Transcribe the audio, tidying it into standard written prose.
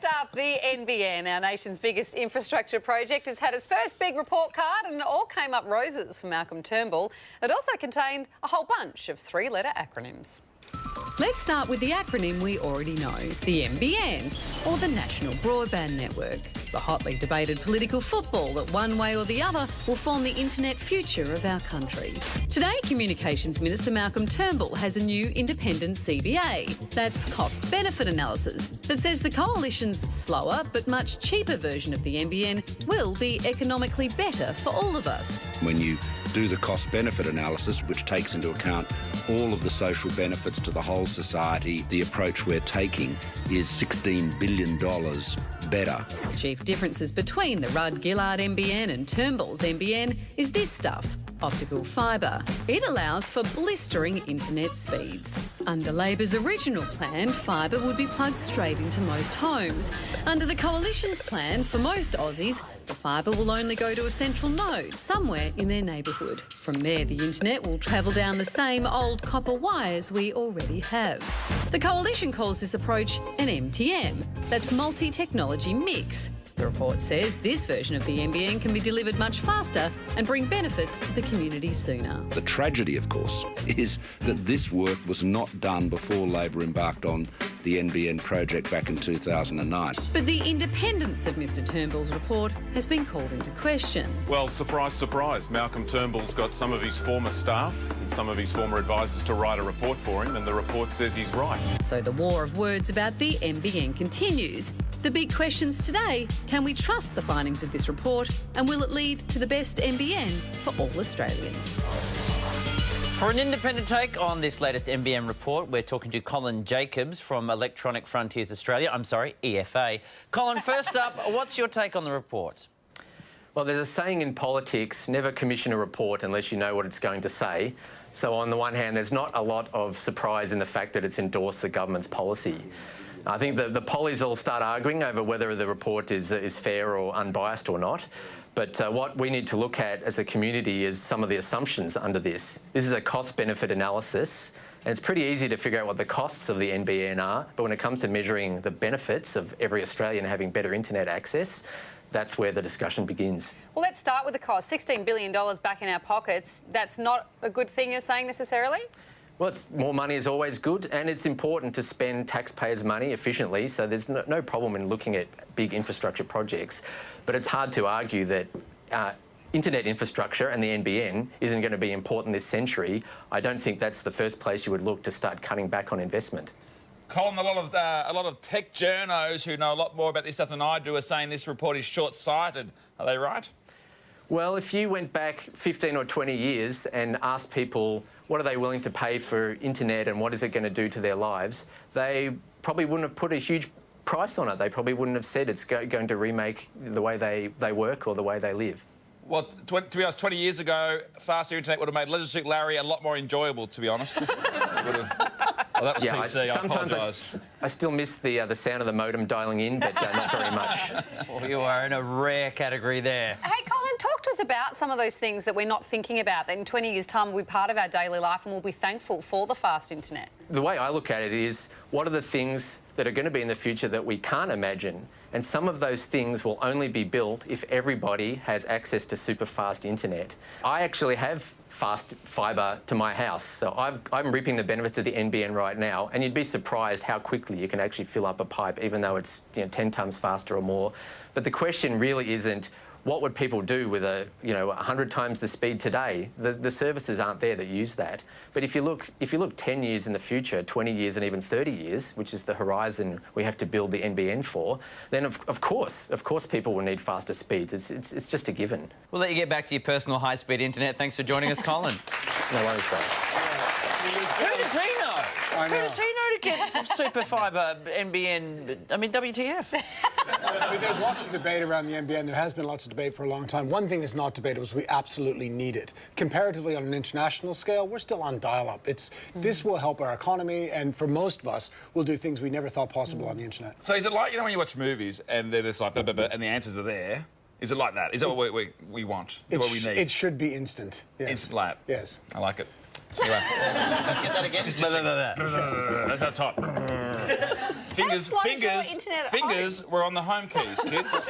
First up, the NBN, our nation's biggest infrastructure project, has had its first big report card and it all came up roses for Malcolm Turnbull. It also contained a whole bunch of three-letter acronyms. Let's start with the acronym we already know, the NBN, or the National Broadband Network. The hotly debated political football that one way or the other will form the internet future of our country. Today, Communications Minister Malcolm Turnbull has a new independent CBA, that's cost-benefit analysis, that says the Coalition's slower but much cheaper version of the NBN will be economically better for all of us. When you do the cost-benefit analysis, which takes into account all of the social benefits to the whole society, the approach we're taking is $16 billion better. The chief differences between the Rudd-Gillard NBN and Turnbull's NBN is this stuff: optical fibre. It allows for blistering internet speeds. Under Labor's original plan, fibre would be plugged straight into most homes. Under the Coalition's plan, for most Aussies, the fibre will only go to a central node somewhere in their neighbourhood. From there, the internet will travel down the same old copper wires we already have. The Coalition calls this approach an MTM, that's multi-technology mix. The report says this version of the NBN can be delivered much faster and bring benefits to the community sooner. The tragedy, of course, is that this work was not done before Labor embarked on the NBN project back in 2009. But the independence of Mr Turnbull's report has been called into question. Well, surprise, surprise, Malcolm Turnbull's got some of his former staff and some of his former advisors to write a report for him, and the report says he's right. So the war of words about the NBN continues. The big questions today: can we trust the findings of this report, and will it lead to the best NBN for all Australians? For an independent take on this latest NBN report, we're talking to Colin Jacobs from Electronic Frontiers Australia. EFA. Colin, first up, what's your take on the report? Well, there's a saying in politics: never commission a report unless you know what it's going to say. So on the one hand, there's not a lot of surprise in the fact that it's endorsed the government's policy. I think the pollies all start arguing over whether the report is fair or unbiased or not. But what we need to look at as a community is some of the assumptions under this. This is a cost-benefit analysis, and it's pretty easy to figure out what the costs of the NBN are. But when it comes to measuring the benefits of every Australian having better internet access, that's where the discussion begins. Well, let's start with the cost. $16 billion back in our pockets. That's not a good thing, you're saying, necessarily? Well, more money is always good, and it's important to spend taxpayers' money efficiently, so there's no problem in looking at big infrastructure projects. But it's hard to argue that internet infrastructure and the NBN isn't going to be important this century. I don't think that's the first place you would look to start cutting back on investment. Colin, a lot of tech journos who know a lot more about this stuff than I do are saying this report is short-sighted. Are they right? Well, if you went back 15 or 20 years and asked people what are they willing to pay for internet and what is it going to do to their lives, they probably wouldn't have put a huge price on it. They probably wouldn't have said it's going to remake the way they work or the way they live. Well, to be honest, 20 years ago, faster internet would have made Leisure Suit Larry a lot more enjoyable, to be honest. Well, that was PC, sometimes I still miss the sound of the modem dialing in, but not very much. Well, you are in a rare category there. Hey, Colin, talk to us about some of those things that we're not thinking about, that in 20 years' time will be part of our daily life and we'll be thankful for the fast internet. The way I look at it is, what are the things that are going to be in the future that we can't imagine? And some of those things will only be built if everybody has access to super fast internet. I actually have fast fibre to my house, so I'm reaping the benefits of the NBN right now, and you'd be surprised how quickly you can actually fill up a pipe, even though it's 10 tonnes faster or more. But the question really isn't, what would people do with 100 times the speed today? The services aren't there that use that. But if you look 10 years in the future, 20 years and even 30 years, which is the horizon we have to build the NBN for, then of course people will need faster speeds. It's just a given. We'll let you get back to your personal high-speed internet. Thanks for joining us, Colin. No worries, bro. Who does he know? Who does he know to get some super fibre NBN? I mean, WTF? I mean, there's lots of debate around the NBN. There has been lots of debate for a long time. One thing that's not debated was we absolutely need it. Comparatively, on an international scale, we're still on dial-up. This will help our economy, and for most of us, we'll do things we never thought possible on the internet. So is it like, when you watch movies and they're just like, blah, blah, blah, and the answers are there? Is it like that? Is that what we want? Is that what we need? It should be instant. Yes. Instant lap? Yes. I like it. Let's get that again. That's how top. slow is your internet at home? Fingers were on the home keys, kids.